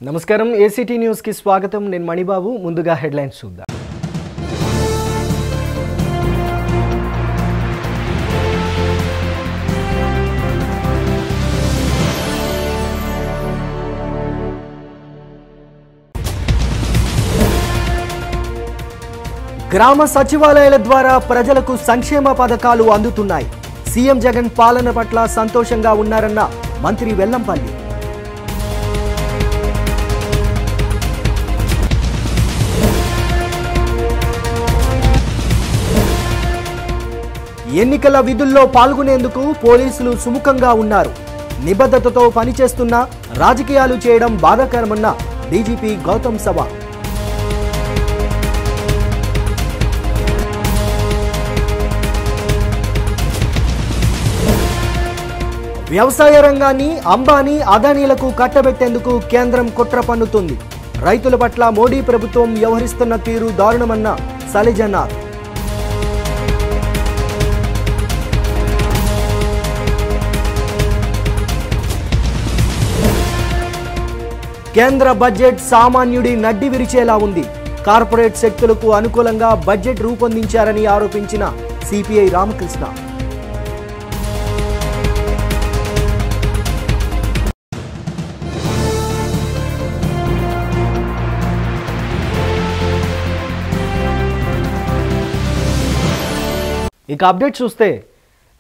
నమస్కారం ACT news కి స్వాగతం నేను మణిబాబు ముందుగా హెడ్లైన్స్ చూద్దాం గ్రామ సచివాలయాల ద్వారా ప్రజలకు సంక్షేమ పథకాలు అందుతున్నాయి సీఎం జగన్ పాలన పట్ల సంతోషంగా ఉన్నారన్న మంత్రి వెల్లంపల్లి ఎన్నికల విధుల్లో పాల్గొనేందుకు పోలీసులు సుముఖంగా ఉన్నారు నిబద్ధతతో పనిచేస్తున్న రాజకీయాలు చేయడం బాధాకరమన్న డీజీపీ గౌతమ్ సవాంగ్ వ్యవసాయ రంగాన్ని అంబానీ అదానీలకు కట్టబెట్టేందుకు కేంద్రం కుట్ర పన్నుతుంది రైతుల పట్ల మోడీ ప్రభుత్వం వ్యవహరిస్తున్న తీరు దారుణమన్న సలిజనాథ్ కేంద్ర బడ్జెట్ సామాన్యుడి నడ్డి విరిచేలా ఉంది కార్పొరేట్ శక్తులకు అనుకూలంగా బడ్జెట్ రూపొందించారని ఆరోపించిన సిపిఐ రామకృష్ణ ఇక అప్డేట్ చూస్తే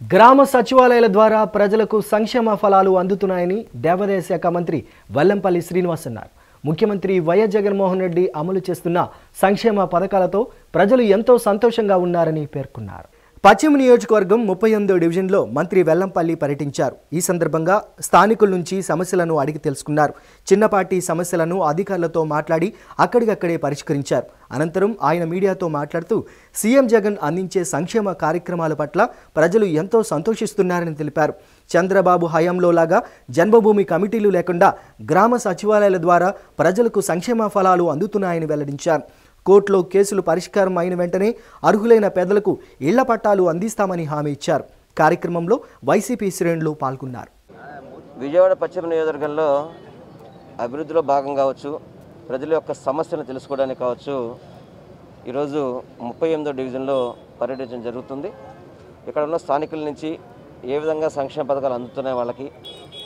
గ్రామ సచివాలయాల ద్వారా ప్రజలకు సంక్షేమ ఫలాలు అందుతున్నాయని దేవాదాయ శాఖ మంత్రి వెల్లంపల్లి శ్రీనివాస్ అన్నారు ముఖ్యమంత్రి వైఎస్ జగన్మోహన్ రెడ్డి అమలు చేస్తున్న సంక్షేమ పథకాలతో ప్రజలు ఎంతో సంతోషంగా ఉన్నారని పేర్కొన్నారు పశ్చిమ నియోజకవర్గం 38వ డివిజన్లో మంత్రి వెల్లంపల్లి పర్యటించారు ఈ సందర్భంగా స్థానికుల నుంచి సమస్యలను అడిగి తెలుసుకున్నారు చిన్నపాటి సమస్యలను అధికారులతో మాట్లాడి అక్కడికక్కడే పరిష్కరించారు అనంతరం ఆయన మీడియాతో మాట్లాడుతూ సీఎం జగన్ అందించే సంక్షేమ కార్యక్రమాల పట్ల ప్రజలు ఎంతో సంతోషిస్తున్నారని తెలిపారు చంద్రబాబు హయాంలో లాగా జన్మభూమి కమిటీలు లేకుండా గ్రామ సచివాలయాల ద్వారా ప్రజలకు సంక్షేమ ఫలాలు అందుతున్నాయని వెల్లడించారు కోర్టులో కేసులు పరిష్కారం అయిన వెంటనే అర్హులైన పేదలకు ఇళ్ల పట్టాలు అందిస్తామని హామీ ఇచ్చారు కార్యక్రమంలో వైసీపీ శ్రేణులు పాల్గొన్నారు విజయవాడ పశ్చిమ నియోజకవర్గంలో అభివృద్ధిలో భాగం కావచ్చు ప్రజల యొక్క సమస్యలను తెలుసుకోవడానికి కావచ్చు ఈరోజు 38వ డివిజన్లో పర్యటించడం జరుగుతుంది ఇక్కడ ఉన్న స్థానికుల నుంచి ఏ విధంగా సంక్షేమ పథకాలు అందుతున్నాయి వాళ్ళకి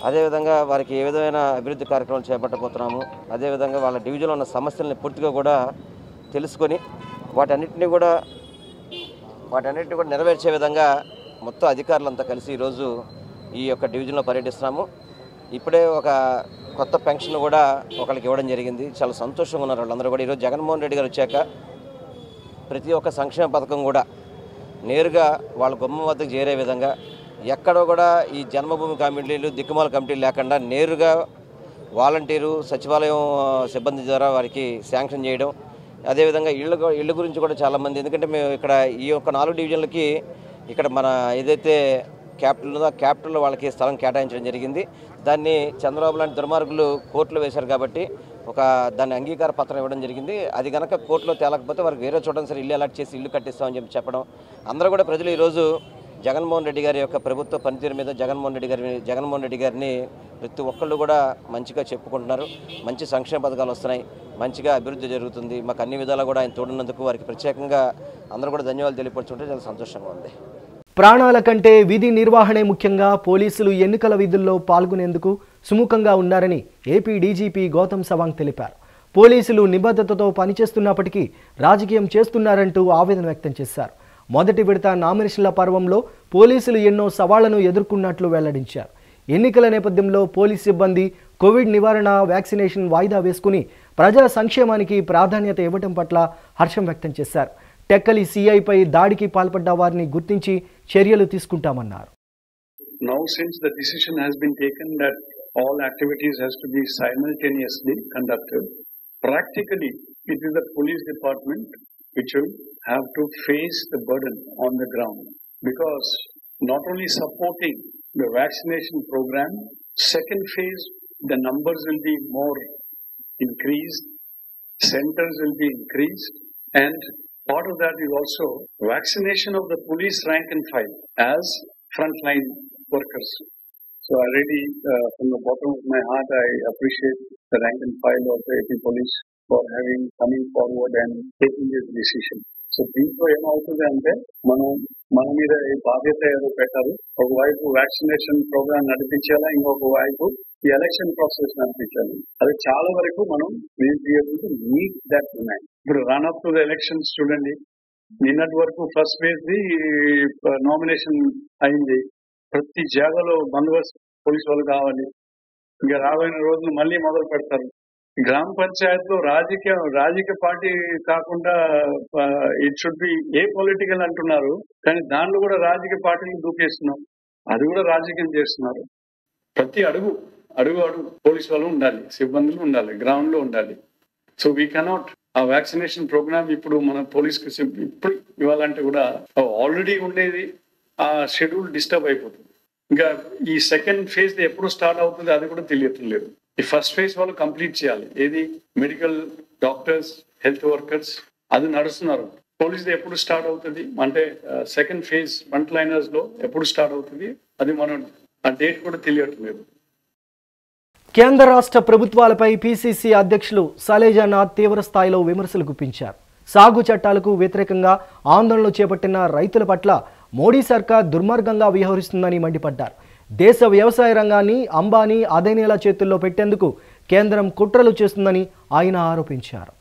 అదేవిధంగా వారికి ఏ విధమైన అభివృద్ధి కార్యక్రమాలు చేపట్టబోతున్నాము అదేవిధంగా వాళ్ళ డివిజన్లో ఉన్న సమస్యలని పూర్తిగా కూడా తెలుసుకొని వాటన్నిటిని కూడా నెరవేర్చే విధంగా మొత్తం అధికారులంతా కలిసి ఈరోజు ఈ యొక్క డివిజన్లో పర్యటిస్తున్నాము ఇప్పుడే ఒక కొత్త పెన్షన్ కూడా ఒకరికి ఇవ్వడం జరిగింది చాలా సంతోషంగా ఉన్నారు వాళ్ళందరూ కూడా ఈరోజు జగన్మోహన్ రెడ్డి గారు వచ్చాక ప్రతి ఒక్క సంక్షేమ పథకం కూడా నేరుగా వాళ్ళ గుమ్మం వద్దకు చేరే విధంగా ఎక్కడో కూడా ఈ జన్మభూమి కమిటీలు దిక్కుమాల కమిటీలు లేకుండా నేరుగా వాలంటీరు సచివాలయం సిబ్బంది ద్వారా వారికి శాంక్షన్ చేయడం అదేవిధంగా ఇళ్ళ గురించి కూడా చాలామంది ఎందుకంటే మేము ఇక్కడ ఈ యొక్క 4 డివిజన్లకి ఇక్కడ మన ఏదైతే క్యాపిటల్ ఉందో ఆ క్యాపిటల్లో వాళ్ళకి స్థలం కేటాయించడం జరిగింది దాన్ని చంద్రబాబు లాంటి దుర్మార్గులు కోర్టులో వేశారు కాబట్టి దాన్ని అంగీకార పత్రం ఇవ్వడం జరిగింది అది కనుక కోర్టులో తేలకపోతే వారికి వేరే చూడడం సరే ఇల్లు అలాట్ చేసి ఇల్లు కట్టిస్తామని చెప్పడం అందరూ కూడా ప్రజలు ఈరోజు జగన్మోహన్ రెడ్డి గారి యొక్క ప్రభుత్వ పనితీరు మీద జగన్మోహన్ రెడ్డి గారిని ప్రతి ఒక్కళ్ళు కూడా మంచిగా చెప్పుకుంటున్నారు మంచి సంక్షేమ పథకాలు వస్తున్నాయి మంచిగా అభివృద్ధి జరుగుతుంది మాకు అన్ని విధాలా కూడా ఆయన తోడున్నందుకు వారికి ప్రత్యేకంగా అందరూ కూడా ధన్యవాదాలు తెలియపరుచుకుంటే చాలా సంతోషంగా ఉంది ప్రాణాల కంటే విధి నిర్వహణే ముఖ్యంగా పోలీసులు ఎన్నికల విధుల్లో పాల్గొనేందుకు సుముఖంగా ఉన్నారని ఏపీ డీజీపీ గౌతమ్ సవాంగ్ తెలిపారు పోలీసులు నిబద్ధతతో పనిచేస్తున్నప్పటికీ రాజకీయం చేస్తున్నారంటూ ఆవేదన వ్యక్తం చేశారు మొదటి విడత నామినేషన్ల పర్వంలో పోలీసులు ఎన్నో సవాళ్లను ఎదుర్కొన్నట్లు వెల్లడించారు ఎన్నికల నేపథ్యంలో పోలీస్ సిబ్బంది కోవిడ్ నివారణ వ్యాక్సినేషన్ వాయిదా వేసుకుని ప్రజల సంక్షేమానికి ప్రాధాన్యత ఇవ్వడం పట్ల హర్షం వ్యక్తం చేశారు టెక్కలి సీఐపై దాడికి పాల్పడ్డ వారిని గుర్తించి చర్యలు తీసుకుంటామన్నారు Now since the decision has been taken that all activities has to be simultaneously conducted, practically it is the police department which will have to face the burden on the ground because not only supporting the vaccination program, second phase the numbers will be more increased, centers will be increased and part of that is also vaccination of the police rank and file as frontline workers. So I really, from the bottom of my heart, I appreciate the rank and file of the AP Police for coming forward and taking this decision. So దీంట్లో ఏమవుతుంది అంటే మన మీద ఈ బాధ్యత ఏదో పెట్టారు. ఒకవైపు వ్యాక్సినేషన్ ప్రోగ్రామ్ నడిపించాలా, ఇంకొక వైపు ఈ ఎలక్షన్ ప్రాసెస్ నడిపించాలి. అది చాలా వరకు మనం మీట్ దట్ ఉన్నాయి. ఇప్పుడు run up to the elections చూడండి, నిన్నటి వరకు ఫస్ట్ ఫేజ్ ది నామినేషన్ అయింది. ప్రతి జాగాలో బందోబస్తు పోలీసు వాళ్ళు కావాలి. ఇంకా రాబోయే రోజులు మళ్ళీ మొదలు పెడతారు. గ్రామ పంచాయతీలో రాజకీయ పార్టీ కాకుండా it should be A political అంటున్నారు, కానీ దాంట్లో కూడా రాజకీయ పార్టీని దూకేస్తున్నాం. అది కూడా రాజకీయం చేస్తున్నారు. ప్రతి అడుగు పోలీసు వాళ్ళు ఉండాలి, సిబ్బందులు ఉండాలి, గ్రౌండ్ లో ఉండాలి. సో వీ కెనాట్ ఆ వ్యాక్సినేషన్ ప్రోగ్రామ్ ఇప్పుడు మన పోలీస్కి ఇప్పుడు ఇవ్వాలంటే కూడా ఆల్రెడీ ఉండేది ఆ షెడ్యూల్ డిస్టర్బ్ అయిపోతుంది. ఇంకా ఈ సెకండ్ ఫేజ్ ఎప్పుడు స్టార్ట్ అవుతుంది అది కూడా తెలియటం లేదు. ఈ ఫస్ట్ ఫేజ్ వాళ్ళు కంప్లీట్ చేయాలి. ఏది మెడికల్ డాక్టర్స్, హెల్త్ వర్కర్స్ అది నడుస్తున్నారు. పోలీస్ ఎప్పుడు స్టార్ట్ అవుతుంది అంటే సెకండ్ ఫేజ్ ఫ్రంట్ లైనర్స్ లో ఎప్పుడు స్టార్ట్ అవుతుంది అది మనం ఆ డేట్ కూడా తెలియటం లేదు. కేంద్ర రాష్ట్ర ప్రభుత్వాలపై పీసీసీ అధ్యక్షులు శైలజానాథ్ తీవ్ర స్థాయిలో విమర్శలు గుప్పించారు. సాగు చట్టాలకు వ్యతిరేకంగా ఆందోళనలు చేపట్టిన రైతుల పట్ల మోడీ సర్కార్ దుర్మార్గంగా వ్యవహరిస్తుందని మండిపడ్డారు. దేశ వ్యవసాయ రంగాన్ని అంబానీ, అదానీల చేతుల్లో పెట్టేందుకు కేంద్రం కుట్రలు చేస్తుందని ఆయన ఆరోపించారు.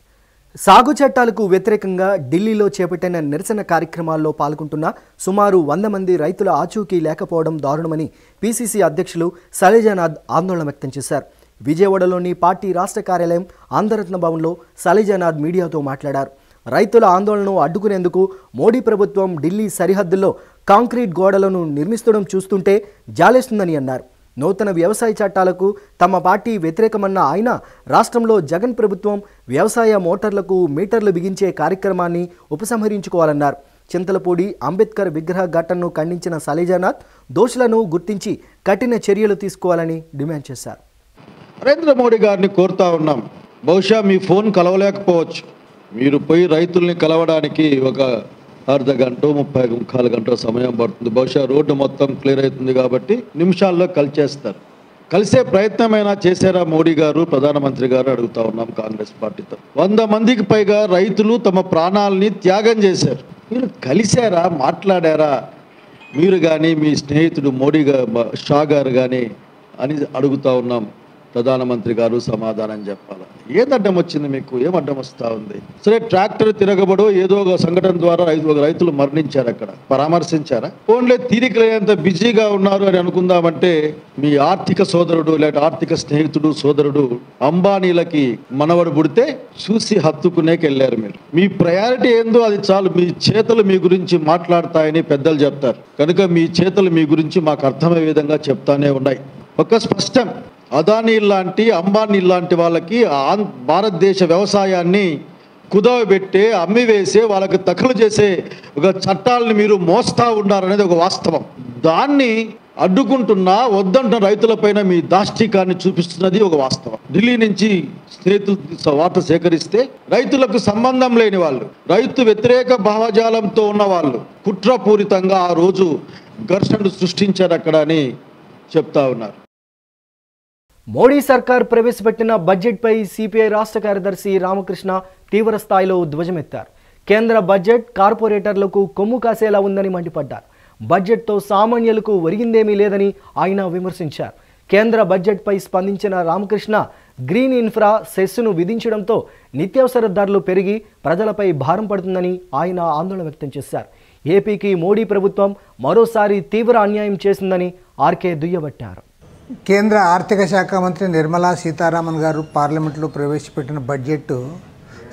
సాగు చట్టాలకు వ్యతిరేకంగా ఢిల్లీలో చేపట్టిన నిరసన కార్యక్రమాల్లో పాల్గొంటున్న సుమారు 100 మంది రైతుల ఆచూకీ లేకపోవడం దారుణమని పీసీసీ అధ్యక్షులు శైలజానాథ్ ఆందోళన వ్యక్తం చేశారు. విజయవాడలోని పార్టీ రాష్ట్ర కార్యాలయం ఆంధ్రరత్న భవన్లో శైలజానాథ్ మీడియాతో మాట్లాడారు. రైతుల ఆందోళనను అడ్డుకునేందుకు మోడీ ప్రభుత్వం ఢిల్లీ సరిహద్దుల్లో కాంక్రీట్ గోడలను నిర్మిస్తడం చూస్తుంటే జాలేస్తుందని అన్నారు. నూతన వ్యవసాయ చట్టాలకు తమ పార్టీ వ్యతిరేకమన్న ఆయన రాష్ట్రంలో జగన్ ప్రభుత్వం వ్యవసాయ మోటార్లకు మీటర్లు బిగించే కార్యక్రమాన్ని ఉపసంహరించుకోవాలన్నారు. చింతలపూడి అంబేద్కర్ విగ్రహ ఘటనను ఖండించిన శైలజానాథ్ దోషులను గుర్తించి కఠిన చర్యలు తీసుకోవాలని డిమాండ్ చేశారు. నరేంద్ర మోడీ గారిని కోరుతా ఉన్నాం, బహుశా మీ ఫోన్ కలవలేకపోవచ్చు, మీరు పోయి రైతుల్ని కలవడానికి ఒక అర్ధ గంట 30 గంట సమయం పడుతుంది. బహుశా రోడ్డు మొత్తం క్లియర్ అవుతుంది కాబట్టి నిమిషాల్లో కలిసేస్తారు. కలిసే ప్రయత్నమైనా చేశారా మోడీ గారు, ప్రధానమంత్రి గారు అడుగుతా ఉన్నాం కాంగ్రెస్ పార్టీతో. 100 మందికి పైగా రైతులు తమ ప్రాణాలని త్యాగం చేశారు. మీరు కలిశారా, మాట్లాడారా మీరు కానీ మీ స్నేహితుడు మోడీ షా గారు కానీ అని అడుగుతా ఉన్నాం. ప్రధానమంత్రి గారు సమాధానం చెప్పాలి. ఏది అడ్డం వచ్చింది మీకు, ఏం అడ్డం వస్తూ ఉంది? సరే, ట్రాక్టర్ తిరగబడో ఏదో ఒక సంఘటన ద్వారా రైతులు మరణించారు, అక్కడ పరామర్శించారా? ఓన్లీ తీరికలేంత బిజీగా ఉన్నారు అని అనుకుందామంటే మీ ఆర్థిక సోదరుడు లేదా ఆర్థిక స్నేహితుడు సోదరుడు అంబానీలకి మనవడు పుడితే చూసి హత్తుకునేకి వెళ్ళారు. మీరు మీ ప్రయారిటీ ఏందో అది చాలు. మీ చేతులు మీ గురించి మాట్లాడతాయని పెద్దలు చెప్తారు కనుక మీ చేతులు మీ గురించి మాకు అర్థమయ్యే విధంగా చెప్తానే ఉన్నాయి. ఒక స్పష్టం, అదానీ లాంటి అంబానీ లాంటి వాళ్ళకి భారతదేశ వ్యవసాయాన్ని కుదవబెట్టే, అమ్మివేసే, వాళ్ళకి దఖలు చేసే ఒక చట్టాలని మీరు మోస్తా ఉన్నారనేది ఒక వాస్తవం. దాన్ని అడ్డుకుంటున్నా వద్దంటున్న రైతులపైన మీ దాష్టికాన్ని చూపిస్తున్నది ఒక వాస్తవం. ఢిల్లీ నుంచి స్నేహితులు వార్త సేకరిస్తే రైతులకు సంబంధం లేని వాళ్ళు, రైతు వ్యతిరేక భావజాలంతో ఉన్న వాళ్ళు కుట్రపూరితంగా ఆ రోజు ఘర్షణలు సృష్టించారు అక్కడ అని చెప్తా ఉన్నారు. మోడీ సర్కార్ ప్రవేశపెట్టిన బడ్జెట్పై సిపిఐ రాష్ట్ర కార్యదర్శి రామకృష్ణ తీవ్ర స్థాయిలో ధ్వజమెత్తారు. కేంద్ర బడ్జెట్ కార్పొరేటర్లకు కొమ్ము కాసేలా ఉందని మండిపడ్డారు. బడ్జెట్తో సామాన్యులకు ఒరిగిందేమీ లేదని ఆయన విమర్శించారు. కేంద్ర బడ్జెట్పై స్పందించిన రామకృష్ణ గ్రీన్ ఇన్ఫ్రా సెస్సును విధించడంతో నిత్యావసర ధరలు పెరిగి ప్రజలపై భారం పడుతుందని ఆయన ఆందోళన వ్యక్తం చేశారు. ఏపీకి మోడీ ప్రభుత్వం మరోసారి తీవ్ర అన్యాయం చేసిందని ఆర్కే దుయ్యబట్టారు. కేంద్ర ఆర్థిక శాఖ మంత్రి నిర్మలా సీతారామన్ గారు పార్లమెంట్లో ప్రవేశపెట్టిన బడ్జెట్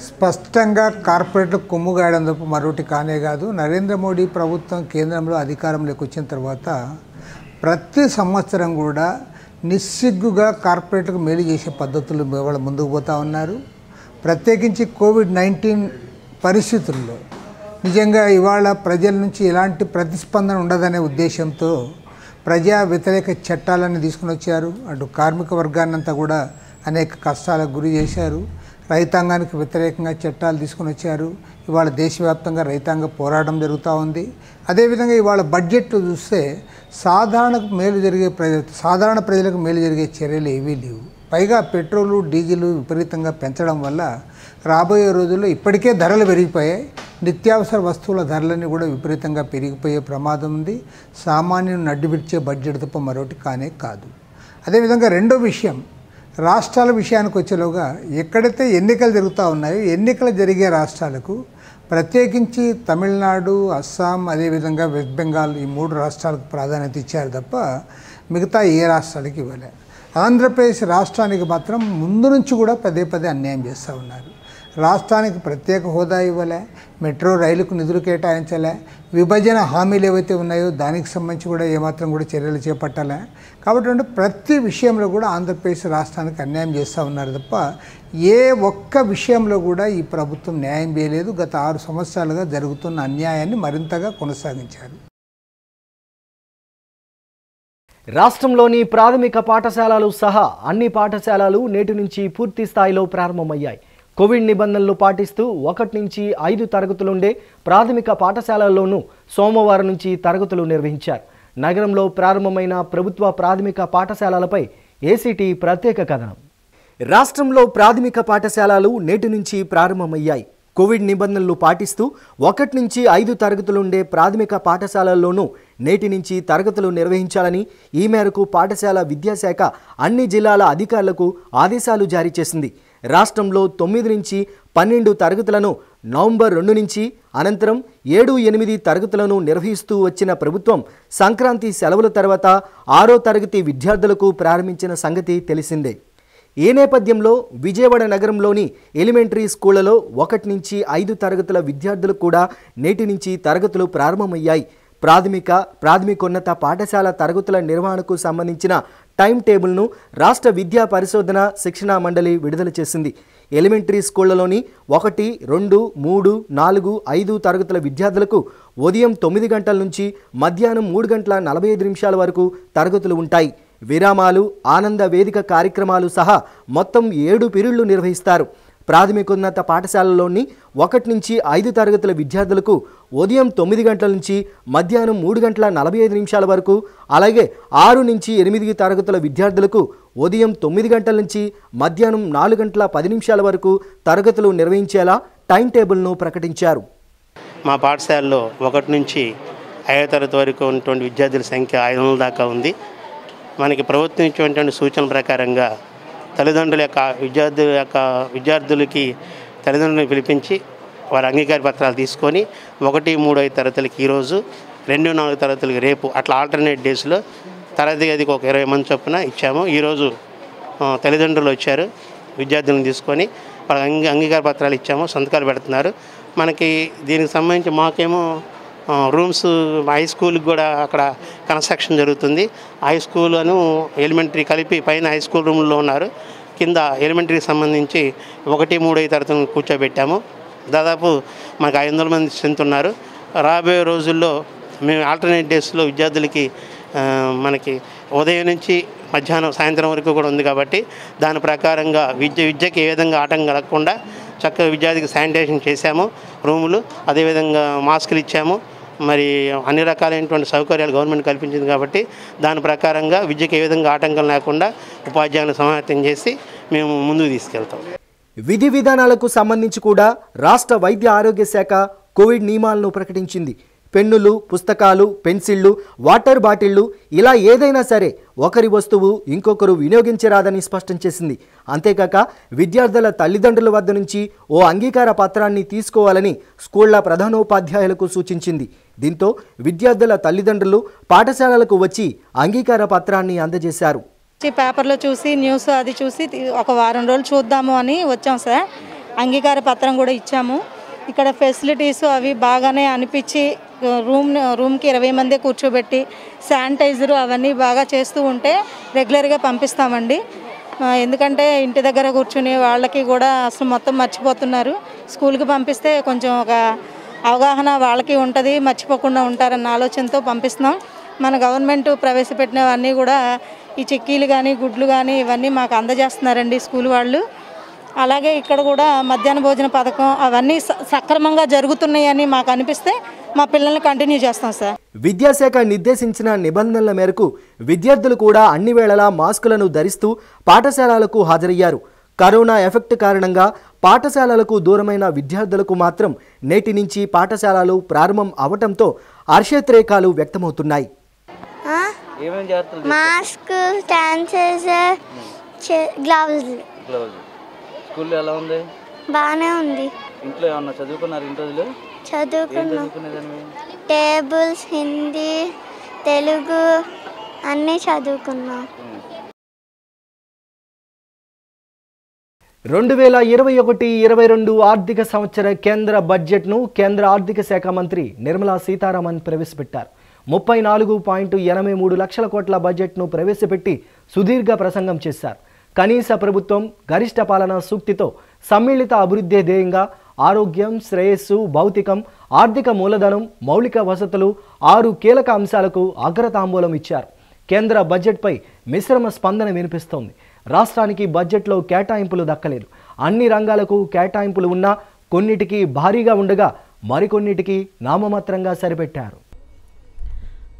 స్పష్టంగా కార్పొరేట్లకు కొమ్ము గాయడం తప్ప మరొకటి కానే కాదు. నరేంద్ర మోడీ ప్రభుత్వం కేంద్రంలో అధికారంలోకి వచ్చిన తర్వాత ప్రతి సంవత్సరం కూడా నిస్సిగ్గుగా కార్పొరేట్లకు మేలు చేసే పద్ధతులు వాళ్ళు ముందుకు పోతూ ఉన్నారు. ప్రత్యేకించి కోవిడ్-19 పరిస్థితుల్లో నిజంగా ఇవాళ ప్రజల నుంచి ఎలాంటి ప్రతిస్పందన ఉండదనే ఉద్దేశంతో ప్రజా వ్యతిరేక చట్టాలను తీసుకుని వచ్చారు. అటు కార్మిక వర్గాన్నంతా కూడా అనేక కష్టాలకు గురి చేశారు. రైతాంగానికి వ్యతిరేకంగా చట్టాలు తీసుకుని వచ్చారు. ఇవాళ దేశవ్యాప్తంగా రైతాంగ పోరాటం జరుగుతూ ఉంది. అదేవిధంగా ఇవాళ బడ్జెట్లో చూస్తే సాధారణ ప్రజలకు మేలు జరిగే చర్యలు ఏవీ లేవు. పైగా పెట్రోలు డీజిల్ విపరీతంగా పెంచడం వల్ల రాబోయే రోజుల్లో ఇప్పటికే ధరలు పెరిగిపోయాయి. నిత్యావసర వస్తువుల ధరలన్నీ కూడా విపరీతంగా పెరిగిపోయే ప్రమాదం ఉంది. సామాన్యుని నడ్డివిడిచే బడ్జెట్ తప్ప మరొకటి కానే కాదు. అదేవిధంగా రెండో విషయం, రాష్ట్రాల విషయానికి వచ్చేలోగా ఎక్కడైతే ఎన్నికలు జరుగుతూ ఉన్నాయో ఎన్నికలు జరిగే రాష్ట్రాలకు ప్రత్యేకించి తమిళనాడు, అస్సాం, అదేవిధంగా వెస్ట్ బెంగాల్ ఈ 3 రాష్ట్రాలకు ప్రాధాన్యత ఇచ్చారు తప్ప మిగతా ఏ రాష్ట్రాలకి ఇవ్వలే. ఆంధ్రప్రదేశ్ రాష్ట్రానికి మాత్రం ముందు నుంచి కూడా పదే అన్యాయం చేస్తూ ఉన్నారు. రాష్ట్రానికి ప్రత్యేక హోదా ఇవ్వలే, మెట్రో రైలుకు నిధులు కేటాయించలే, విభజన హామీలు ఏవైతే ఉన్నాయో దానికి సంబంధించి కూడా ఏమాత్రం కూడా చర్యలు చేపట్టాలే. కాబట్టి ప్రతి విషయంలో కూడా ఆంధ్రప్రదేశ్ రాష్ట్రానికి అన్యాయం చేస్తూ ఉన్నారు తప్ప ఏ ఒక్క విషయంలో కూడా ఈ ప్రభుత్వం న్యాయం చేయలేదు. గత 6 సంవత్సరాలుగా జరుగుతున్న అన్యాయాన్ని మరింతగా కొనసాగించారు. రాష్ట్రంలోని ప్రాథమిక పాఠశాలలు సహా అన్ని పాఠశాలలు నేటి నుంచి పూర్తి స్థాయిలో ప్రారంభమయ్యాయి. కోవిడ్ నిబంధనలు పాటిస్తూ 1 నుంచి 5 తరగతులుండే ప్రాథమిక పాఠశాలల్లోనూ సోమవారం నుంచి తరగతులు నిర్వహించారు. నగరంలో ప్రారంభమైన ప్రభుత్వ ప్రాథమిక పాఠశాలలపై ఏసీటీ ప్రత్యేక కథనం. రాష్ట్రంలో ప్రాథమిక పాఠశాలలు నేటి నుంచి ప్రారంభమయ్యాయి. కోవిడ్ నిబంధనలు పాటిస్తూ 1 నుంచి 5 తరగతులుండే ప్రాథమిక పాఠశాలల్లోనూ నేటి నుంచి తరగతులు నిర్వహించాలని ఈ మేరకు పాఠశాల విద్యాశాఖ అన్ని జిల్లాల అధికారులకు ఆదేశాలు జారీ చేసింది. రాష్ట్రంలో 9 నుంచి 12 తరగతులను నవంబర్ 2 నుంచి, అనంతరం 7, 8 తరగతులను నిర్వహిస్తూ వచ్చిన ప్రభుత్వం సంక్రాంతి సెలవుల తర్వాత 6వ తరగతి విద్యార్థులకు ప్రారంభించిన సంగతి తెలిసిందే. ఈ నేపథ్యంలో విజయవాడ నగరంలోని ఎలిమెంటరీ స్కూళ్లలో 1 నుంచి 5 తరగతుల విద్యార్థులకు కూడా నేటి నుంచి తరగతులు ప్రారంభమయ్యాయి. ప్రాథమికోన్నత పాఠశాల తరగతుల నిర్వహణకు సంబంధించిన టైం టేబుల్ను రాష్ట్ర విద్యా పరిశోధన శిక్షణా మండలి విడుదల చేసింది. ఎలిమెంటరీ స్కూళ్లలోని 1, 2, 3, 4, 5 తరగతుల విద్యార్థులకు ఉదయం 9 గంటల నుంచి మధ్యాహ్నం 3 గంటల 45 నిమిషాల వరకు తరగతులు ఉంటాయి. విరామాలు, ఆనంద వేదిక కార్యక్రమాలు సహా మొత్తం 7 పీరియడ్లు నిర్వహిస్తారు. ప్రాథమికోన్నత పాఠశాలలోని 1 నుంచి 5 తరగతుల విద్యార్థులకు ఉదయం 9 గంటల నుంచి మధ్యాహ్నం 3 గంటల 45 నిమిషాల వరకు, అలాగే 6 నుంచి 8 తరగతుల విద్యార్థులకు ఉదయం 9 గంటల నుంచి మధ్యాహ్నం 4 గంటల 10 నిమిషాల వరకు తరగతులు నిర్వహించేలా టైం టేబుల్ను ప్రకటించారు. మా పాఠశాలలో 1 నుంచి 5వ తరగతి వరకు ఉన్నటువంటి విద్యార్థుల సంఖ్య 500 దాకా ఉంది. మనకి ప్రభుత్వం ఇచ్చినటువంటి సూచనల ప్రకారంగా విద్యార్థులకి తల్లిదండ్రులను పిలిపించి వారి అంగీకార పత్రాలు తీసుకొని 1, 3, 5 తరగతులకి ఈరోజు, 2, 4 తరగతులకి రేపు, అట్లా ఆల్టర్నేట్ డేస్లో తరగతి గదికి ఒక 20 మంది చొప్పున ఇచ్చాము. ఈరోజు తల్లిదండ్రులు వచ్చారు, విద్యార్థులను తీసుకొని వాళ్ళ అంగీకార పత్రాలు ఇచ్చాము, సంతకాలు పెడుతున్నారు. మనకి దీనికి సంబంధించి మాకేమో రూమ్స్ హై స్కూల్కి కూడా అక్కడ కన్స్ట్రక్షన్ జరుగుతుంది. హై స్కూల్ అను ఎలిమెంటరీ కలిపి పైన హై స్కూల్ రూమ్లో ఉన్నారు, కింద ఎలిమెంటరీకి సంబంధించి 1, 3, 5 తరగతులను కూర్చోబెట్టాము. దాదాపు మనకు 500 మంది స్ట్రెంత్ ఉన్నారు. రాబోయే రోజుల్లో మేము ఆల్టర్నేట్ డేస్లో విద్యార్థులకి మనకి ఉదయం నుంచి మధ్యాహ్నం సాయంత్రం వరకు కూడా ఉంది కాబట్టి దాని ప్రకారంగా విద్యకి ఏ విధంగా ఆటంకం కలగకుండా చక్కగా విద్యార్థికి శానిటైజేషన్ చేశాము రూములు, అదేవిధంగా మాస్కులు ఇచ్చాము. మరి అన్ని రకాలైనటువంటి సౌకర్యాలు గవర్నమెంట్ కల్పించింది కాబట్టి దాని ప్రకారంగా విద్యకి ఏ విధంగా ఆటంకం లేకుండా ఉపాధ్యాయులను సమాయత్తం చేసి మేము ముందుకు తీసుకెళ్తాం. విధి విధానాలకు సంబంధించి కూడా రాష్ట్ర వైద్య ఆరోగ్య శాఖ కోవిడ్ నియమాలను ప్రకటించింది. పెన్నులు, పుస్తకాలు, పెన్సిళ్లు, వాటర్ బాటిళ్లు ఇలా ఏదైనా సరే ఒకరి వస్తువు ఇంకొకరు వినియోగించరాదని స్పష్టం చేసింది. అంతేకాక విద్యార్థుల తల్లిదండ్రుల వద్ద నుంచి ఓ అంగీకార పత్రాన్ని తీసుకోవాలని స్కూళ్ల ప్రధానోపాధ్యాయులకు సూచించింది. దీంతో విద్యార్థుల తల్లిదండ్రులు పాఠశాలలకు వచ్చి అంగీకార పత్రాన్ని అందజేశారు. పేపర్లో చూసి న్యూస్ అది చూసి ఒక వారం రోజులు చూద్దాము అని వచ్చాం సార్. అంగీకార పత్రం కూడా ఇచ్చాము. ఇక్కడ ఫెసిలిటీస్ అవి బాగానే అనిపించి రూమ్కి 20 మంది కూర్చోబెట్టి శానిటైజరు అవన్నీ బాగా చేస్తూ ఉంటే రెగ్యులర్గా పంపిస్తామండి. ఎందుకంటే ఇంటి దగ్గర కూర్చుని వాళ్ళకి కూడా అసలు మొత్తం మర్చిపోతున్నారు. స్కూల్కి పంపిస్తే కొంచెం ఒక అవగాహన వాళ్ళకి ఉంటుంది, మర్చిపోకుండా ఉంటారన్న ఆలోచనతో పంపిస్తున్నాం. మన గవర్నమెంట్ ప్రవేశపెట్టినవన్నీ కూడా ఈ చిక్కీలు కానీ గుడ్లు కానీ ఇవన్నీ మాకు అందజేస్తున్నారండి స్కూల్ వాళ్ళు. అలాగే ఇక్కడ కూడా మధ్యాహ్న భోజన పథకం అవన్నీ సక్రమంగా జరుగుతున్నాయని మాకు అనిపిస్తే మా పిల్లల్ని కంటిన్యూ చేస్తాం సార్. విద్యాశాఖ నిర్దేశించిన నిబంధనల మేరకు విద్యార్థులు కూడా అన్ని వేళలా మాస్కులను ధరిస్తూ పాఠశాలలకు హాజరయ్యారు. కరోనా ఎఫెక్ట్ కారణంగా పాఠశాలలకు దూరమైన విద్యార్థులకు మాత్రం నేటి నుంచి పాఠశాలలు ప్రారంభం అవటంతో హర్షోద్రేకాలు వ్యక్తమవుతున్నాయి. Mask, sanitizer, gloves. స్కూల్లో ఎలా ఉంది? బాగానే ఉంది. ఇంట్లో ఏమన్నా చదువుకున్నారు? ఇన్ని రోజులు చదువుకున్నాం. టేబుల్స్, హిందీ, తెలుగు అన్నీ చదువుకున్నాం. 2021-22 ఆర్థిక సంవత్సర కేంద్ర బడ్జెట్ను కేంద్ర ఆర్థిక శాఖ మంత్రి నిర్మలా సీతారామన్ ప్రవేశపెట్టారు. 34.83 లక్షల కోట్ల బడ్జెట్ను ప్రవేశపెట్టి సుదీర్ఘ ప్రసంగం చేశారు. కనీస ప్రభుత్వం, గరిష్ట పాలన సూక్తితో సమ్మిళిత అభివృద్ధి ధ్యేయంగా ఆరోగ్యం, శ్రేయస్సు, భౌతికం, ఆర్థిక మూలధనం, మౌలిక వసతులు 6 కీలక అంశాలకు అగ్రతాంబూలం ఇచ్చారు. కేంద్ర బడ్జెట్పై మిశ్రమ స్పందన వినిపిస్తోంది. రాష్ట్రానికి బడ్జెట్లో కేటాయింపులు దక్కలేదు. అన్ని రంగాలకు కేటాయింపులు ఉన్నా కొన్నిటికి భారీగా ఉండగా మరికొన్నిటికి నామమాత్రంగా సరిపెట్టారు.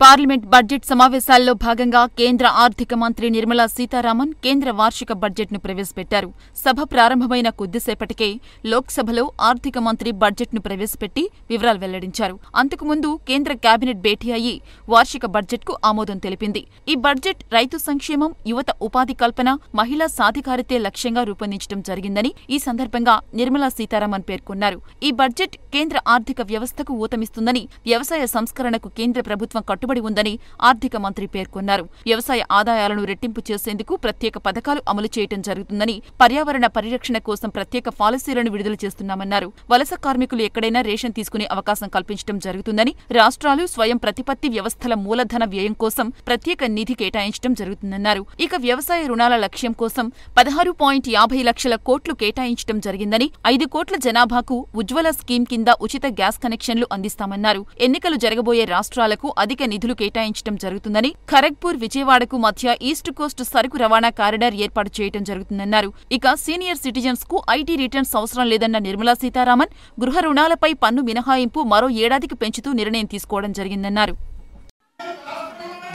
పార్లమెంట్ బడ్జెట్ సమావేశాల్లో భాగంగా కేంద్ర ఆర్థిక మంత్రి నిర్మలా సీతారామన్ కేంద్ర వార్షిక బడ్జెట్ను ప్రవేశపెట్టారు. సభ ప్రారంభమైన కొద్దిసేపటికే లోక్సభలో ఆర్థిక మంత్రి బడ్జెట్ను ప్రవేశపెట్టి వివరాలు వెల్లడించారు. అంతకుముందు కేంద్ర కేబినెట్ భేటీ అయ్యి వార్షిక బడ్జెట్కు ఆమోదం తెలిపింది. ఈ బడ్జెట్ రైతు సంక్షేమం, యువత ఉపాధి కల్పన, మహిళా సాధికారితే లక్ష్యంగా రూపొందించడం జరిగిందని ఈ సందర్భంగా నిర్మలా సీతారామన్ పేర్కొన్నారు. ఈ బడ్జెట్ కేంద్ర ఆర్థిక వ్యవస్థకు ఊతమిస్తుందని, వ్యవసాయ సంస్కరణకు కేంద్ర ప్రభుత్వం కట్టుబడి ఉందని ఆర్థిక మంత్రి పేర్కొన్నారు. వ్యవసాయ ఆదాయాలను రెట్టింపు చేసేందుకు ప్రత్యేక పథకాలు అమలు చేయడం జరుగుతుందని, పర్యావరణ పరిరక్షణ కోసం ప్రత్యేక పాలసీలను విడుదల చేస్తున్నామన్నారు. వలస కార్మికులు ఎక్కడైనా రేషన్ తీసుకునే అవకాశం కల్పించడం జరుగుతుందని, రాష్ట్రాలు స్వయం ప్రతిపత్తి వ్యవస్థల మూలధన వ్యయం కోసం ప్రత్యేక నిధి కేటాయించడం జరుగుతుందన్నారు. ఇక వ్యవసాయ రుణాల లక్ష్యం కోసం 16.50 లక్షల కోట్లు కేటాయించడం జరిగిందని, 5 కోట్ల జనాభాకు ఉజ్వల స్కీమ్ కింద ఉచిత గ్యాస్ కనెక్షన్లు అందిస్తామన్నారు. ఎన్నికలు జరగబోయే రాష్ట్రాలకు అధిక నిధులు కేటాయించడం జరుగుతుందని, ఖరగ్పూర్, విజయవాడకు మధ్య ఈస్ట్ కోస్ట్ సరుకు రవాణా కారిడార్ ఏర్పాటు చేయడం జరుగుతుందన్నారు. ఇక సీనియర్ సిటిజన్స్ కు ఐటీ రిటర్న్స్ అవసరం లేదన్న నిర్మలా సీతారామన్ గృహ రుణాలపై పన్ను మినహాయింపు మరో ఏడాదికి పెంచుతూ నిర్ణయం తీసుకోవడం జరిగిందన్నారు.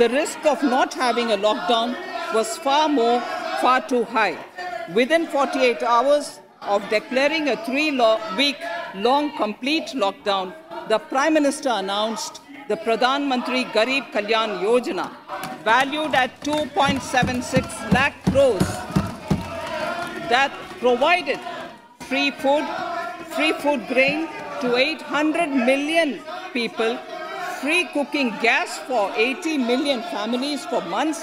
The risk of not having a lockdown was far too high. Within 48 hours of declaring a 3-week long complete lockdown, the Prime Minister announced the Pradhan Mantri Garib Kalyan Yojana, valued at 2.76 lakh crores, that provided free food grain to 800 million people, free cooking gas for 80 million families for months,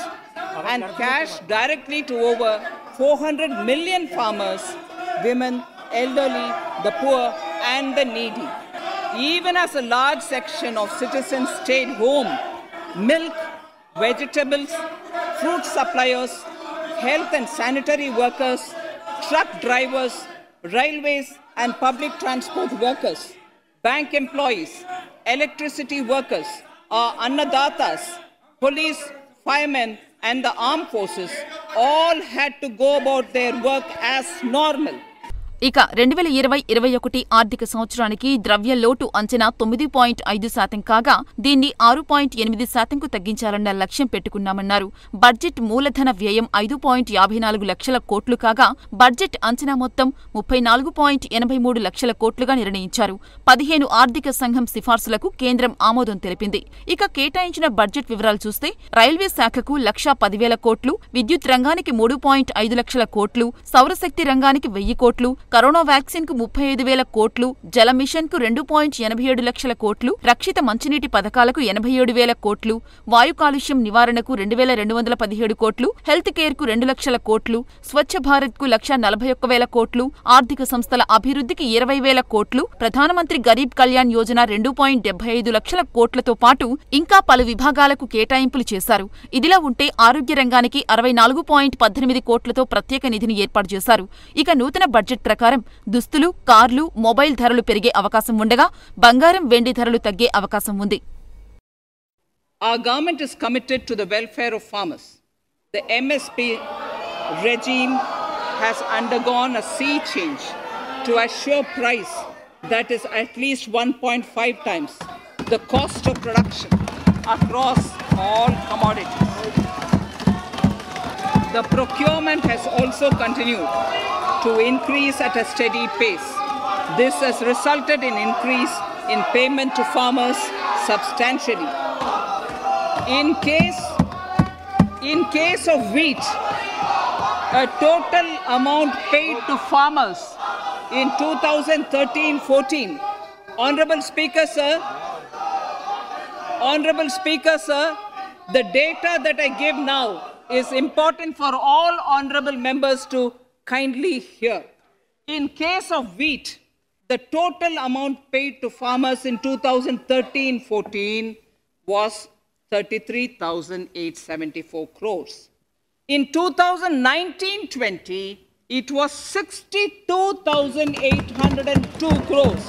and cash directly to over 400 million farmers, women, elderly, the poor and the needy. Even as a large section of citizens stayed home, milk, vegetables, fruit suppliers, health and sanitary workers, truck drivers, railways and public transport workers, bank employees, electricity workers, our annadatas, police, firemen and the armed forces all had to go about their work as normal. ఇక 2020-21 ఆర్థిక సంవత్సరానికి ద్రవ్య లోటు అంచనా 9.5% కాగా దీన్ని 6.8%కు తగ్గించాలన్న లక్ష్యం పెట్టుకున్నామన్నారు. Budget మూలధన వ్యయం 5.54 లక్షల కోట్లు కాగా బడ్జెట్ అంచనా మొత్తం 34.83 లక్షల కోట్లుగా నిర్ణయించారు. 15 ఆర్థిక సంఘం సిఫార్సులకు కేంద్రం ఆమోదం తెలిపింది. ఇక కేటాయించిన బడ్జెట్ వివరాలు చూస్తే రైల్వే శాఖకు 1,10,000 కోట్లు, విద్యుత్ రంగానికి 3.5 లక్షల కోట్లు, సౌరశక్తి రంగానికి 1,000 కోట్లు, కరోనా వ్యాక్సిన్ కు 35,000 కోట్లు, జల మిషన్ కు 2.87 లక్షల కోట్లు, రక్షిత మంచినీటి పథకాలకు 87,000 కోట్లు, వాయు కాలుష్యం నివారణకు 2,217 కోట్లు, హెల్త్ కేర్ కు 2 లక్షల కోట్లు, స్వచ్ఛ భారత్ కు 1,41,000 కోట్లు, ఆర్థిక సంస్థల అభివృద్ధికి 20,000 కోట్లు, ప్రధానమంత్రి గరీబ్ కళ్యాణ్ యోజన 2.75 లక్షల కోట్లతో పాటు ఇంకా పలు విభాగాలకు కేటాయింపులు చేశారు. ఇదిలా ఉంటే ఆరోగ్య రంగానికి 64.18 కోట్లతో ప్రత్యేక నిధిని ఏర్పాటు చేశారు. ఇక నూతన బడ్జెట్ ప్రకారం దుస్తులు, కార్లు, మొబైల్ ధరలు పెరిగే అవకాశం ఉండగా బంగారం, వెండి ధరలు తగ్గే అవకాశం ఉంది. Our government is committed to the welfare of farmers. The MSP regime has undergone a sea change to assure price that is at least 1.5 times the cost of production across all commodities. The procurement has also continued to increase at a steady pace. This has resulted in increase in payment to farmers substantially. In case of wheat, a total amount paid to farmers in 2013-14, Honorable Speaker, sir, the data that I give now is important for all honorable members to kindly hear. In case of wheat, the total amount paid to farmers in 2013-14 was 33,874 crores. In 2019-20, it was 62,802 crores.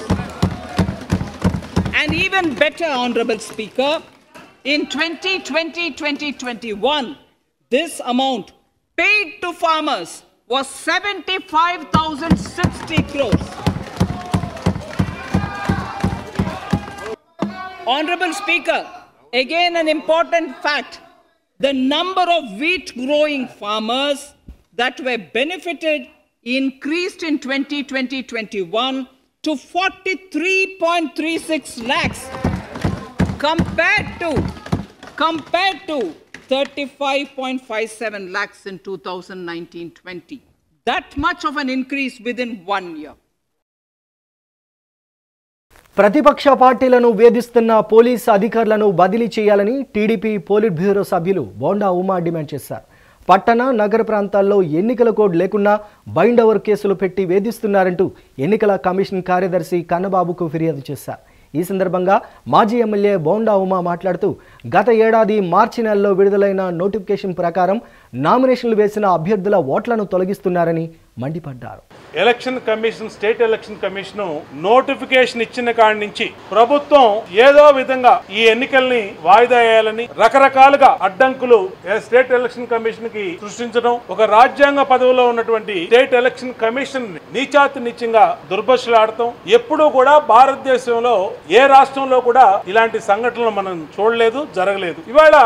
And even better, Honorable Speaker, in 2020-2021, this amount paid to farmers was 75,060 crores. Honorable Speaker, again an important fact, the number of wheat growing farmers that were benefited increased in 2020-21 to 43.36 lakhs compared to 35.57 lakhs in 2019-20. That much of an increase within 1 year. ప్రతిపక్ష పార్టీలను వేధిస్తున్న police అధికారులను బదిలీ చేయాలని TDP polit bureau సభ్యులు bonda Uma demand చేశారు. పట్టణ నగర ప్రాంతాల్లో ఎన్నికల కోడ్ లేకుండా బైండ్ ఓవర్ కేసులు పెట్టి వేధిస్తున్నారంటూ ఎన్నికల కమిషన్ కార్యదర్శి కన్నబాబుకు ఫిర్యాదు చేశారు. ఈ సందర్భంగా మాజీ ఎమ్మెల్యే బోండా ఉమా మాట్లాడుతూ గత ఏడాది మార్చి నెలలో విడుదలైన నోటిఫికేషన్ ప్రకారం నామినేషన్లు వేసిన అభ్యర్థుల ఓట్లను తొలగిస్తున్నారని మండిపడ్డారు. Election commission state election commission notification ఇచ్చిన కాడి నుంచి ప్రభుత్వం ఏదో విధంగా ఈ ఎన్నికల్ని వాయిదా వేయాలని రకరకాలుగా అడ్డంకులు స్టేట్ ఎలక్షన్ కమిషన్ కి సృష్టించడం, ఒక రాజ్యాంగ పదవిలో ఉన్నటువంటి స్టేట్ ఎలక్షన్ కమిషన్ నీచాతి నీచంగా దుర్భషలాడటం ఎప్పుడూ కూడా భారతదేశంలో ఏ రాష్ట్రంలో కూడా ఇలాంటి సంఘటనలు మనం చూడలేదు, జరగలేదు. ఇవాళ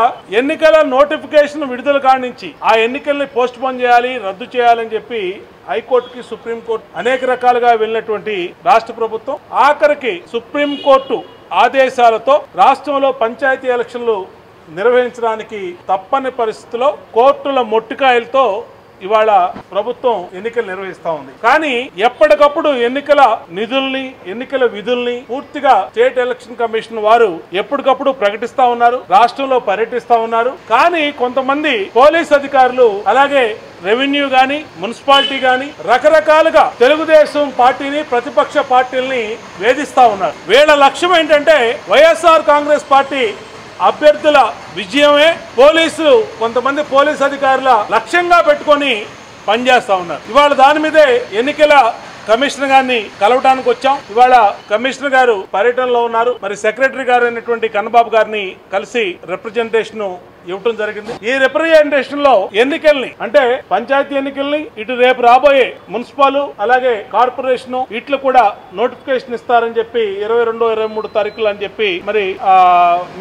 ఎన్నికల నోటిఫికేషన్ విడుదల కాడి నుంచి ఆ ఎన్నికల్ని పోస్ట్ పోన్ చేయాలి, రద్దు చేయాలని చెప్పి హైకోర్టుకి సుప్రీంకోర్టు అనేక రకాలుగా వెళ్ళినటువంటి రాష్ట్ర ప్రభుత్వం ఆఖరికి సుప్రీంకోర్టు ఆదేశాలతో రాష్ట్రంలో పంచాయతీ ఎలక్షన్లు నిర్వహించడానికి తప్పని పరిస్థితిలో కోర్టుల మొట్టికాయలతో ఇవాళ ప్రభుత్వం ఎన్నికలు నిర్వహిస్తా ఉంది. కానీ ఎప్పటికప్పుడు ఎన్నికల నిధుల్ని, ఎన్నికల విధుల్ని పూర్తిగా స్టేట్ ఎలక్షన్ కమిషన్ వారు ఎప్పటికప్పుడు ప్రకటిస్తా ఉన్నారు, రాష్ట్రంలో పర్యటిస్తా ఉన్నారు. కానీ కొంతమంది పోలీస్ అధికారులు అలాగే రెవెన్యూ గాని, మున్సిపాలిటీ గాని రకరకాలుగా తెలుగుదేశం పార్టీని, ప్రతిపక్ష పార్టీల్ని వేధిస్తా ఉన్నారు. వీళ్ళ లక్ష్యం ఏంటంటే వైఎస్ఆర్ కాంగ్రెస్ పార్టీ అభ్యర్థుల విజయమే పోలీసులు, కొంతమంది పోలీసు అధికారుల లక్ష్యంగా పెట్టుకొని పనిచేస్తా ఉన్నారు. ఇవాళ దాని మీదే ఎన్నికల కమిషనర్ గారిని కలవడానికి వచ్చాం. ఇవాళ కమిషనర్ గారు పర్యటనలో ఉన్నారు. మరి సెక్రటరీ గారు అయినటువంటి కన్నబాబు గారిని కలిసి రిప్రజెంటేషన్ ఇవ్వటం జరిగింది. ఈ రిప్రజెంటేషన్ లో ఎన్నికల్ని అంటే పంచాయతీ ఎన్నికల్ని, ఇటు రేపు రాబోయే మున్సిపల్ అలాగే కార్పొరేషన్ ఇట్లు కూడా నోటిఫికేషన్ ఇస్తారని చెప్పి 22, 23 తారీఖులు అని చెప్పి మరి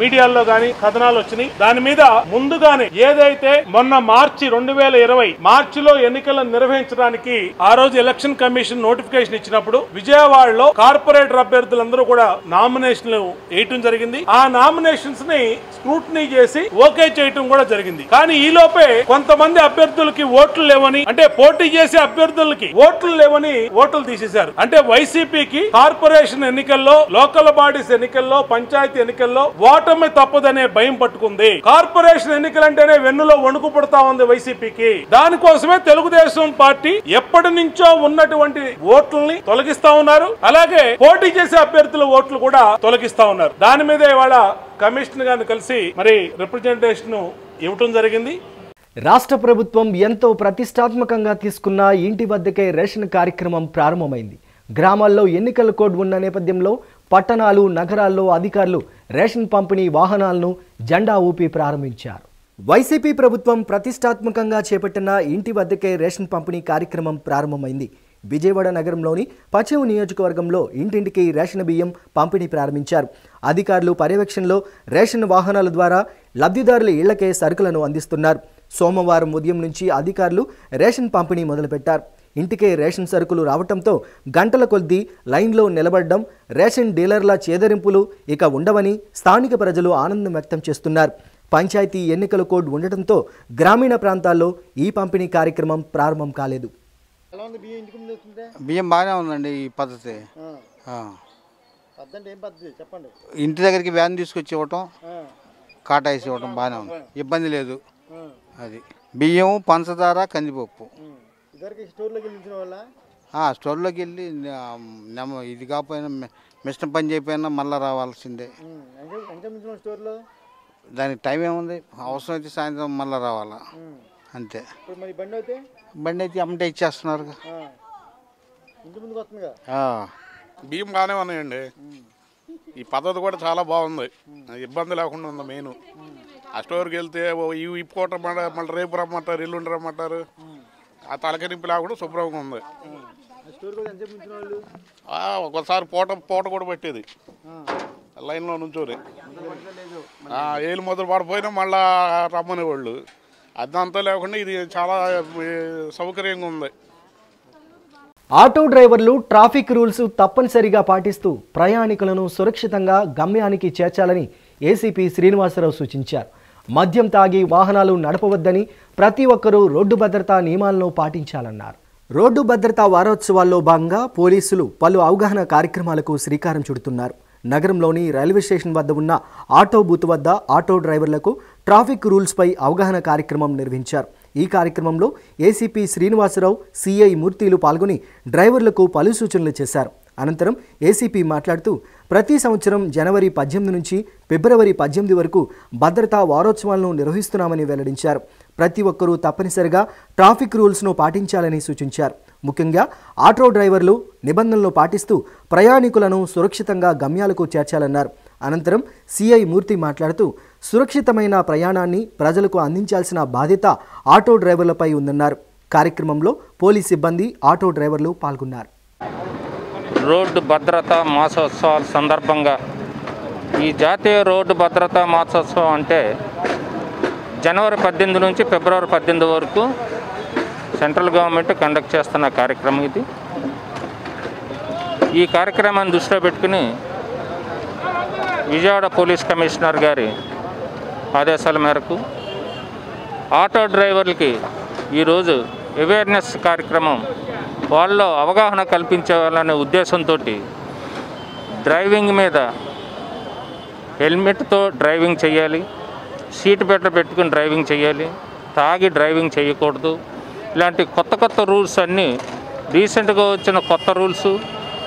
మీడియాల్లో గాని కథనాలు వచ్చినాయి. దాని మీద ముందుగానే ఏదైతే మొన్న మార్చి 2020 మార్చిలో ఎన్నికలను నిర్వహించడానికి ఆ రోజు ఎలక్షన్ కమిషన్ నోటిఫికేషన్ ఇచ్చినప్పుడు విజయవాడలో కార్పొరేటర్ అభ్యర్థులందరూ కూడా నామినేషన్లు వేయటం జరిగింది. ఆ నామినేషన్స్ ని స్క్రూటినీ చేసి ఓకే చేయటం కూడా జరిగింది. కానీ ఈ లోపే కొంతమంది అభ్యర్థులకి ఓట్లు లేవని, అంటే పోటీ చేసే అభ్యర్థులకి ఓట్లు లేవని ఓట్లు తీసేశారు. అంటే వైసీపీకి కార్పొరేషన్ ఎన్నికల్లో, లోకల్ బాడీస్ ఎన్నికల్లో, పంచాయతీ ఎన్నికల్లో ఓటమి తప్పదనే భయం పట్టుకుంది. కార్పొరేషన్ ఎన్నికలంటేనే వెన్నులో వణుకు పుడతా ఉంది వైసీపీకి. దానికోసమే తెలుగుదేశం పార్టీ ఎప్పటి నుంచో ఉన్నటువంటి ఓట్లని తొలగిస్తా ఉన్నారు, అలాగే పోటీ చేసే అభ్యర్థుల ఓట్లు కూడా తొలగిస్తా ఉన్నారు. దాని మీద ఇవాళ కమిషనర్ గారిని కలిసి మరి రిప్రజెంటేషన్ ఇవ్వటం జరిగింది. రాష్ట్ర ప్రభుత్వం ఎంతో ప్రతిష్టాత్మకంగా తీసుకున్న ఇంటి వద్దకే రేషన్ కార్యక్రమం ప్రారంభమైంది. గ్రామాల్లో ఎన్నికల కోడ్ ఉన్న నేపథ్యంలో పట్టణాలు, నగరాల్లో అధికారులు రేషన్ పంపిణీ వాహనాలను జెండా ఊపి ప్రారంభించారు. వైసీపీ ప్రభుత్వం ప్రతిష్టాత్మకంగా చేపట్టిన ఇంటి వద్దకే రేషన్ పంపిణీ కార్యక్రమం ప్రారంభమైంది. విజయవాడ నగరంలోని పశ్చిమ నియోజకవర్గంలో ఇంటింటికి రేషన్ బియ్యం పంపిణీ ప్రారంభించారు. అధికారులు పర్యవేక్షణలో రేషన్ వాహనాల ద్వారా లబ్ధిదారుల ఇళ్లకే సరుకులను అందిస్తున్నారు. సోమవారం ఉదయం నుంచి అధికారులు రేషన్ పంపిణీ మొదలుపెట్టారు. ఇంటికే రేషన్ సరుకులు రావడంతో గంటల కొద్దీ లైన్లో నిలబడడం, రేషన్ డీలర్ల చేదరింపులు ఇక ఉండవని స్థానిక ప్రజలు ఆనందం వ్యక్తం చేస్తున్నారు. పంచాయతీ ఎన్నికల కోడ్ ఉండటంతో గ్రామీణ ప్రాంతాల్లో ఈ పంపిణీ కార్యక్రమం ప్రారంభం కాలేదు. బియ్యం బాగానే ఉందండి. ఈ పద్ధతి ఇంటి దగ్గరికి వ్యాన్ తీసుకొచ్చి ఇవ్వటం, కాటా వేసి ఇవ్వటం బాగానే ఉంది, ఇబ్బంది లేదు. అది బియ్యం, పంచదార, కందిపప్పు స్టోర్లోకి వెళ్ళి ఇది కాకపోయినా మిషన్ పని చేయకపోయినా మళ్ళీ రావాల్సిందే. దానికి టైం ఏముంది, అవసరం అయితే సాయంత్రం మళ్ళీ రావాలా అంతే. బండి అయితే అమ్మటే ఇచ్చేస్తున్నారు. బియ్యం బాగానే ఉన్నాయండి. ఈ పద్ధతి కూడా చాలా బాగుంది, ఇబ్బంది లేకుండా ఉంది. మెయిన్ ఆ స్టోర్కి వెళ్తే ఈ పూట మళ్ళీ రేపు రమ్మంటారు, ఎల్లుండి రమ్మంటారు. ఆ తలకనింపు లేకుండా శుభ్రంగా ఉంది. ఒకసారి పూట కూడా పెట్టేది లైన్లో నుంచోని, ఏళ్ళు మొదలు పడిపోయినా మళ్ళా రమ్మనేవాళ్ళు. అదంతా లేకుండా ఇది చాలా సౌకర్యంగా ఉంది. ఆటో డ్రైవర్లు ట్రాఫిక్ రూల్స్ తప్పనిసరిగా పాటిస్తూ ప్రయాణికులను సురక్షితంగా గమ్యానికి చేర్చాలని ఏసీపీ శ్రీనివాసరావు సూచించారు. మద్యం తాగి వాహనాలు నడపవద్దని, ప్రతి ఒక్కరూ రోడ్డు భద్రతా నియమాలను పాటించాలన్నారు. రోడ్డు భద్రతా వారోత్సవాల్లో భాగంగా పోలీసులు పలు అవగాహన కార్యక్రమాలకు శ్రీకారం చుడుతున్నారు. నగరంలోని రైల్వే స్టేషన్ వద్ద ఉన్న ఆటో బూత్ వద్ద ఆటో డ్రైవర్లకు ట్రాఫిక్ రూల్స్పై అవగాహన కార్యక్రమం నిర్వహించారు. ఈ కార్యక్రమంలో ఏసీపీ శ్రీనివాసరావు, సిఐ మూర్తిలు పాల్గొని డ్రైవర్లకు పలు సూచనలు చేశారు. అనంతరం ఏసీపీ మాట్లాడుతూ ప్రతి సంవత్సరం జనవరి 18 నుంచి ఫిబ్రవరి 18 వరకు భద్రతా వారోత్సవాలను నిర్వహిస్తున్నామని వెల్లడించారు. ప్రతి ఒక్కరూ తప్పనిసరిగా ట్రాఫిక్ రూల్స్ను పాటించాలని సూచించారు. ముఖ్యంగా ఆటో డ్రైవర్లు నిబంధనలు పాటిస్తూ ప్రయాణికులను సురక్షితంగా గమ్యాలకు చేర్చాలన్నారు. అనంతరం సిఐ మూర్తి మాట్లాడుతూ సురక్షితమైన ప్రయాణాన్ని ప్రజలకు అందించాల్సిన బాధ్యత ఆటో డ్రైవర్లపై ఉందన్నారు. కార్యక్రమంలో పోలీస్ సిబ్బంది, ఆటో డ్రైవర్లు పాల్గొన్నారు. రోడ్డు భద్రతా మాసోత్సవాల సందర్భంగా ఈ జాతీయ రోడ్డు భద్రతా మాసోత్సవం అంటే జనవరి 18 నుంచి ఫిబ్రవరి 18 వరకు సెంట్రల్ గవర్నమెంట్ కండక్ట్ చేస్తున్న కార్యక్రమం ఇది. ఈ కార్యక్రమాన్ని దృష్టిలో పెట్టుకుని విజయవాడ పోలీస్ కమిషనర్ గారి ఆదేశాల మేరకు ఆటో డ్రైవర్లకి ఈరోజు అవేర్నెస్ కార్యక్రమం, వాళ్ళలో అవగాహన కల్పించాలనే ఉద్దేశంతో డ్రైవింగ్ మీద హెల్మెట్తో డ్రైవింగ్ చేయాలి, సీట్ బెల్ట్ పెట్టుకుని డ్రైవింగ్ చేయాలి, తాగి డ్రైవింగ్ చేయకూడదు, ఇలాంటి కొత్త రూల్స్ అన్నీ రీసెంట్గా వచ్చిన కొత్త రూల్స్,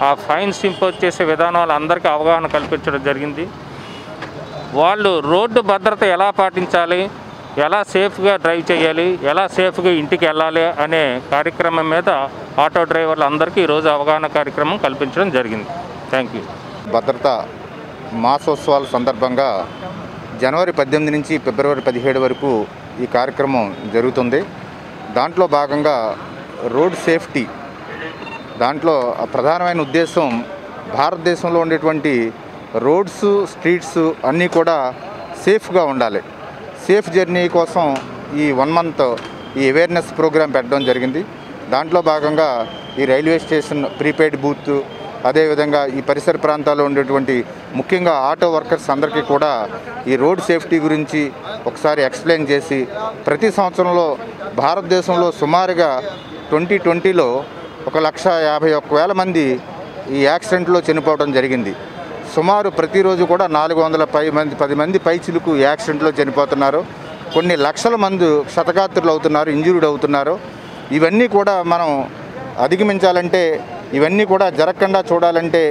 ఆ ఫైన్స్ ఇంపోజ్ చేసే విధానాలు అందరికీ అవగాహన కల్పించడం జరిగింది. వాళ్ళు రోడ్డు భద్రత ఎలా పాటించాలి, ఎలా సేఫ్గా డ్రైవ్ చేయాలి, ఎలా సేఫ్గా ఇంటికి వెళ్ళాలి అనే కార్యక్రమం మీద ఆటో డ్రైవర్లు అందరికీ ఈరోజు అవగాహన కార్యక్రమం కల్పించడం జరిగింది. Thank you. భద్రతా మాసోత్సవాల సందర్భంగా జనవరి 18 నుంచి ఫిబ్రవరి 17 వరకు ఈ కార్యక్రమం జరుగుతుంది. దాంట్లో భాగంగా రోడ్ సేఫ్టీ, దాంట్లో ప్రధానమైన ఉద్దేశం భారతదేశంలో ఉండేటువంటి రోడ్స్, స్ట్రీట్స్ అన్నీ కూడా సేఫ్గా ఉండాలి. సేఫ్ జర్నీ కోసం ఈ 1 మంత్ ఈ అవేర్నెస్ ప్రోగ్రాం పెట్టడం జరిగింది. దాంట్లో భాగంగా ఈ రైల్వే స్టేషన్ ప్రీపెయిడ్ బూత్, అదేవిధంగా ఈ పరిసర ప్రాంతాల్లో ఉండేటువంటి ముఖ్యంగా ఆటో వర్కర్స్ అందరికీ కూడా ఈ రోడ్ సేఫ్టీ గురించి ఒకసారి ఎక్స్ప్లెయిన్ చేసి, ప్రతి సంవత్సరంలో భారతదేశంలో సుమారుగా 2020లో 1,51,000 మంది ఈ యాక్సిడెంట్లో చనిపోవడం జరిగింది. సుమారు ప్రతిరోజు కూడా 410 మంది పైచిలుకు యాక్సిడెంట్లో చనిపోతున్నారు. కొన్ని లక్షల మంది క్షతగాత్రులు అవుతున్నారు, ఇంజూర్డ్ అవుతున్నారు. ఇవన్నీ కూడా మనం అధిగమించాలంటే, ఇవన్నీ కూడా జరగకుండా చూడాలంటే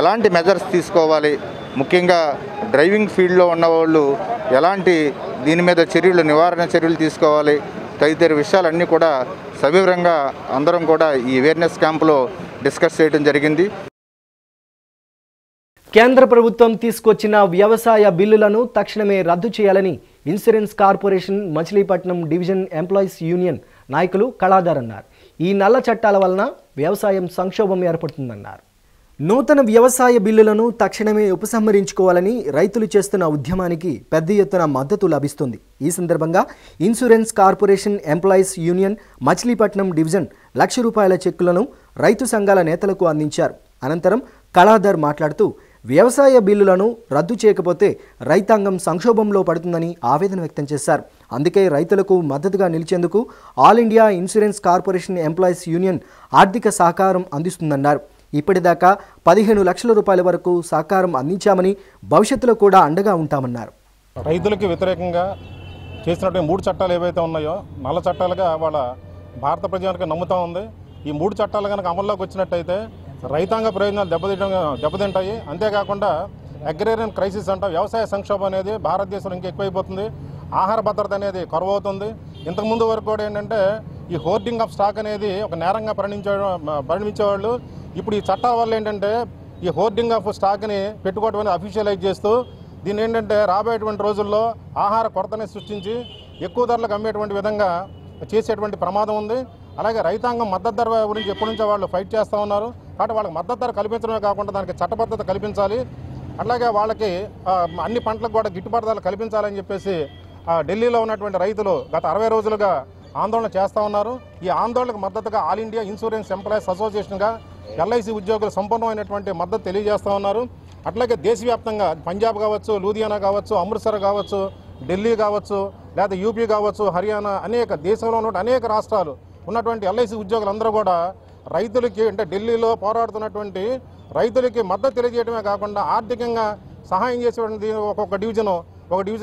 ఎలాంటి మెజర్స్ తీసుకోవాలి, ముఖ్యంగా డ్రైవింగ్ ఫీల్డ్లో ఉన్నవాళ్ళు ఎలాంటి దీని మీద నివారణ చర్యలు తీసుకోవాలి, తదితర విషయాలన్నీ కూడా సవివరంగా అందరం కూడా ఈ అవేర్నెస్ క్యాంపులో డిస్కస్ చేయడం జరిగింది. కేంద్ర ప్రభుత్వం తీసుకొచ్చిన వ్యవసాయ బిల్లులను తక్షణమే రద్దు చేయాలని insurance corporation Machilipatnam division employees union నాయకులు కళాధర్ అన్నారు. ఈ నల్ల చట్టాల వలన వ్యవసాయం సంక్షోభం ఏర్పడుతుందన్నారు. నూతన వ్యవసాయ బిల్లులను తక్షణమే ఉపసంహరించుకోవాలని రైతులు చేస్తున్న ఉద్యమానికి పెద్ద ఎత్తున మద్దతు లభిస్తుంది. ఈ సందర్భంగా insurance corporation employees union Machilipatnam division ₹1,00,000 చెక్కులను రైతు సంఘాల నేతలకు అందించారు. అనంతరం కళాధర్ మాట్లాడుతూ వ్యవసాయ బిల్లులను రద్దు చేయకపోతే రైతాంగం సంక్షోభంలో పడుతుందని ఆవేదన వ్యక్తం చేశారు. అందుకే రైతులకు మద్దతుగా నిలిచేందుకు all India insurance corporation employees union ఆర్థిక సహకారం అందిస్తుందన్నారు. ఇప్పటిదాకా ₹15 లక్షల వరకు సహకారం అందించామని భవిష్యత్తులో కూడా అండగా ఉంటామన్నారు. రైతులకు వ్యతిరేకంగా చేసినటువంటి 3 చట్టాలు ఏవైతే ఉన్నాయో నల్ల చట్టాలుగా వాళ్ళ భారత ప్రజానికి నమ్ముతూ ఉంది. ఈ 3 చట్టాలు కనుక అమల్లోకి వచ్చినట్టయితే రైతాంగ ప్రయోజనాలు దెబ్బతింటాయి. అంతేకాకుండా అగ్రేరియన్ క్రైసిస్ అంట వ్యవసాయ సంక్షోభం అనేది భారతదేశంలో ఇంకా ఎక్కువైపోతుంది. ఆహార భద్రత అనేది కొరవవుతుంది. ఇంతకుముందు వరకు కూడా ఏంటంటే ఈ హోర్డింగ్ ఆఫ్ స్టాక్ అనేది ఒక నేరంగా పరిగణించేవాళ్ళు. ఇప్పుడు ఈ చట్టాల వల్ల ఏంటంటే ఈ హోర్డింగ్ ఆఫ్ స్టాక్ని పెట్టుకోవడం అనేది అఫీషియలైజ్ చేస్తూ దీన్ని ఏంటంటే రాబోయేటువంటి రోజుల్లో ఆహార కొరతని సృష్టించి ఎక్కువ ధరలకు అమ్మేటువంటి విధంగా చేసేటువంటి ప్రమాదం ఉంది. అలాగే రైతాంగం మద్దతు ధర గురించి ఎప్పటి నుంచో వాళ్ళు ఫైట్ చేస్తూ ఉన్నారు. కాబట్టి వాళ్ళకి మద్దతు ధర కల్పించడమే కాకుండా దానికి చట్టబద్ధత కల్పించాలి. అట్లాగే వాళ్ళకి అన్ని పంటలకు కూడా గిట్టుబాటు ధరలు కల్పించాలని చెప్పేసి ఢిల్లీలో ఉన్నటువంటి రైతులు గత 60 రోజులుగా ఆందోళన చేస్తూ ఉన్నారు. ఈ ఆందోళనకు మద్దతుగా ఆల్ ఇండియా ఇన్సూరెన్స్ ఎంప్లాయీస్ అసోసియేషన్గా LIC ఉద్యోగులు సంపూర్ణమైనటువంటి మద్దతు తెలియజేస్తూ ఉన్నారు. అట్లాగే దేశవ్యాప్తంగా పంజాబ్ కావచ్చు, లూధియానా కావచ్చు, అమృత్సర్ కావచ్చు, ఢిల్లీ కావచ్చు, లేదా యూపీ కావచ్చు, హర్యానా అనేక దేశంలో ఉన్న అనేక రాష్ట్రాలు ఉన్నటువంటి LIC ఉద్యోగులందరూ కూడా రైతులకి అంటే ఢిల్లీలో పోరాడుతున్నటువంటి రైతులకి మద్దతు తెలియజేయడమే కాకుండా ఆర్థికంగా సహాయం చేసేటువంటి ఒక డివిజన్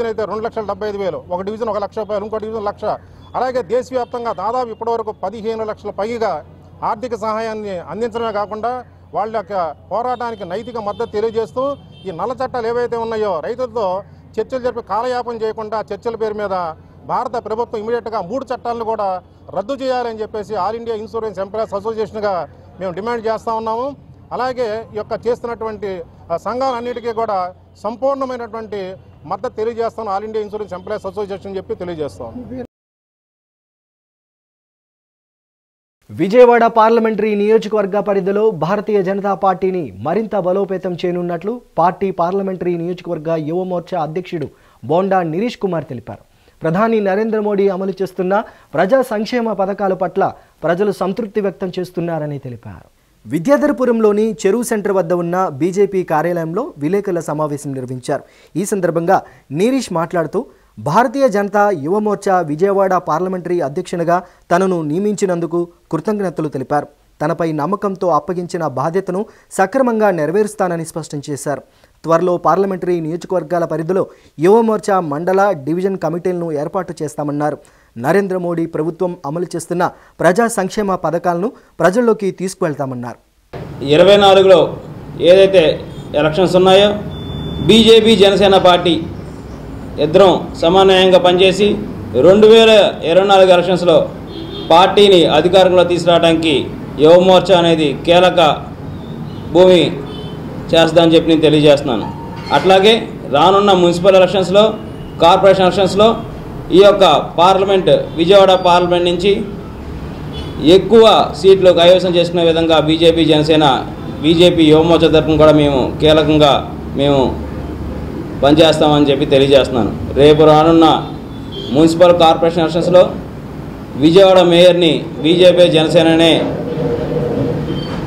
అయితే 2,75,000, ఒక డివిజన్ ₹1,00,000, ఇంకో డివిజన్ 1,00,000. అలాగే దేశవ్యాప్తంగా దాదాపు ఇప్పటివరకు 15 లక్షల పైగా ఆర్థిక సహాయాన్ని అందించడమే కాకుండా వాళ్ళ యొక్క పోరాటానికి నైతిక మద్దతు తెలియజేస్తూ ఈ నల్ల చట్టాలు ఏవైతే ఉన్నాయో రైతులతో చర్చలు జరిపి కాలయాపన చేయకుండా చర్చల పేరు మీద భారత ప్రభుత్వం ఇమీడియట్గా 3 చట్టాలను కూడా రద్దు చేయాలని చెప్పేసి ఆల్ ఇండియా ఇన్సూరెన్స్ ఎంప్లాయీస్ అసోసియేషన్గా మేము డిమాండ్ చేస్తూ ఉన్నాము. అలాగే ఈ యొక్క చేస్తున్నటువంటి సంఘాలన్నిటికీ కూడా సంపూర్ణమైనటువంటి మద్దతు తెలియజేస్తాం all India insurance employees association చెప్పి తెలియజేస్తాం. విజయవాడ పార్లమెంటరీ నియోజకవర్గ పరిధిలో భారతీయ జనతా పార్టీని మరింత బలోపేతం చేయనున్నట్లు పార్టీ పార్లమెంటరీ నియోజకవర్గ యువ మోర్చా అధ్యక్షుడు బోండా నిరీష్ కుమార్ తెలిపారు. ప్రధాని నరేంద్ర మోడీ అమలు చేస్తున్న ప్రజా సంక్షేమ పథకాల పట్ల ప్రజలు సంతృప్తి వ్యక్తం చేస్తున్నారని తెలిపారు. విద్యాధరపురంలోని చెరువు సెంటర్ వద్ద ఉన్న బీజేపీ కార్యాలయంలో విలేకరుల సమావేశం నిర్వహించారు. ఈ సందర్భంగా నీరీష్ మాట్లాడుతూ భారతీయ జనతా యువ మోర్చా విజయవాడ పార్లమెంటరీ అధ్యక్షునిగా తనను నియమించినందుకు కృతజ్ఞతలు తెలిపారు. తనపై నమ్మకంతో అప్పగించిన బాధ్యతను సక్రమంగా నెరవేరుస్తానని స్పష్టం చేశారు. త్వరలో పార్లమెంటరీ నియోజకవర్గాల పరిధిలో యువ మోర్చా మండల డివిజన్ కమిటీలను ఏర్పాటు చేస్తామన్నారు. నరేంద్ర మోడీ ప్రభుత్వం అమలు చేస్తున్న ప్రజా సంక్షేమ పథకాలను ప్రజల్లోకి తీసుకువెళ్తామన్నారు. 24లో ఏదైతే ఎలక్షన్స్ ఉన్నాయో బీజేపీ జనసేన పార్టీ ఇద్దరం సమన్వయంగా పనిచేసి 2024 ఎలక్షన్స్లో పార్టీని అధికారంలో తీసుకురావడానికి యువ మోర్చా అనేది కీలక భూమి చేస్తుందని చెప్పి నేను తెలియజేస్తున్నాను. అట్లాగే రానున్న మున్సిపల్ ఎలక్షన్స్లో, కార్పొరేషన్ ఎలక్షన్స్లో ఈ యొక్క పార్లమెంట్ విజయవాడ పార్లమెంట్ నుంచి ఎక్కువ సీట్లు కైవసం చేసుకునే విధంగా బీజేపీ యువ మోర్చా తరఫున కూడా మేము కీలకంగా పనిచేస్తామని చెప్పి తెలియజేస్తున్నాను. రేపు రానున్న మున్సిపల్ కార్పొరేషన్ ఎలక్షన్స్లో విజయవాడ మేయర్ని బీజేపీ జనసేననే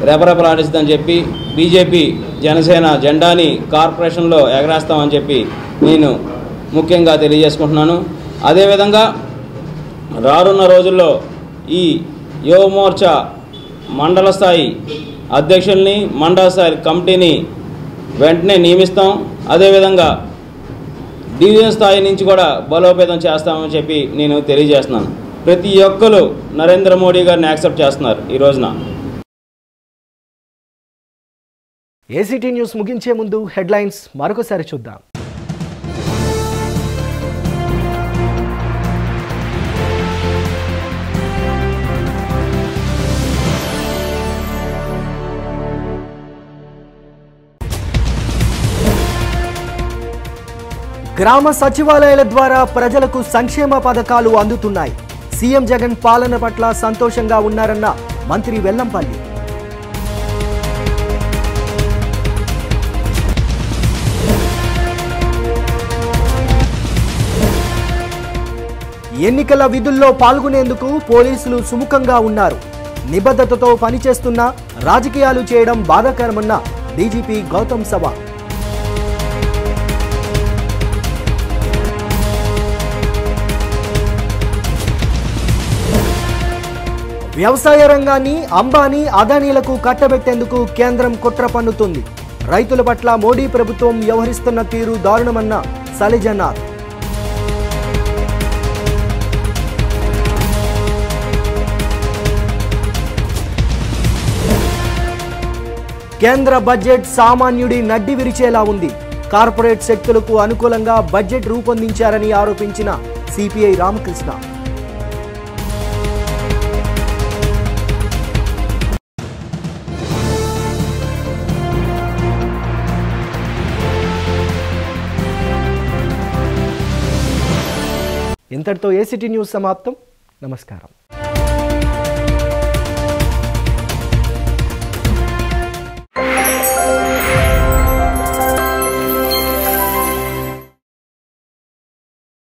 రెపరెపలాడిస్తుందని చెప్పి బీజేపీ జనసేన జెండాని కార్పొరేషన్లో ఎగరేస్తామని చెప్పి నేను ముఖ్యంగా తెలియజేసుకుంటున్నాను. అదేవిధంగా రానున్న రోజుల్లో ఈ యువ మోర్చా మండల స్థాయి అధ్యక్షుల్ని, మండల స్థాయి కమిటీని వెంటనే నియమిస్తాం. అదేవిధంగా డివిజన్ స్థాయి నుంచి కూడా బలోపేతం చేస్తామని చెప్పి నేను తెలియజేస్తున్నాను. ప్రతి ఒక్కరు నరేంద్ర మోడీ గారిని యాక్సెప్ట్ చేస్తున్నారు. ఈ రోజున ఏసీటీ న్యూస్ ముగించే ముందు హెడ్లైన్స్ మరొకసారి చూద్దాం. గ్రామ సచివాలయాల ద్వారా ప్రజలకు సంక్షేమ పథకాలు అందుతున్నాయి. సీఎం జగన్ పాలన పట్ల సంతోషంగా ఉన్నారన్న మంత్రి వెల్లంపల్లి. ఎన్నికల విధుల్లో పాల్గొనేందుకు పోలీసులు సుముఖంగా ఉన్నారు. నిబద్ధతతో పనిచేస్తున్నా రాజకీయాలు చేయడం బాధాకరమన్న డీజీపీ గౌతమ్ సవాంగ్. వ్యవసాయ రంగాన్ని అంబానీ అదానీలకు కట్టబెట్టేందుకు కేంద్రం కుట్ర పన్నుతుంది. రైతుల పట్ల మోడీ ప్రభుత్వం వ్యవహరిస్తున్న తీరు దారుణమన్న సలిజనాథ్. కేంద్ర బడ్జెట్ సామాన్యుడి నడ్డి విరిచేలా ఉంది. కార్పొరేట్ శక్తులకు అనుకూలంగా బడ్జెట్ రూపొందించారని ఆరోపించిన సిపిఐ రామకృష్ణ. ఇంతటితో ఏసీటీ న్యూస్ సమాప్తం. నమస్కారం.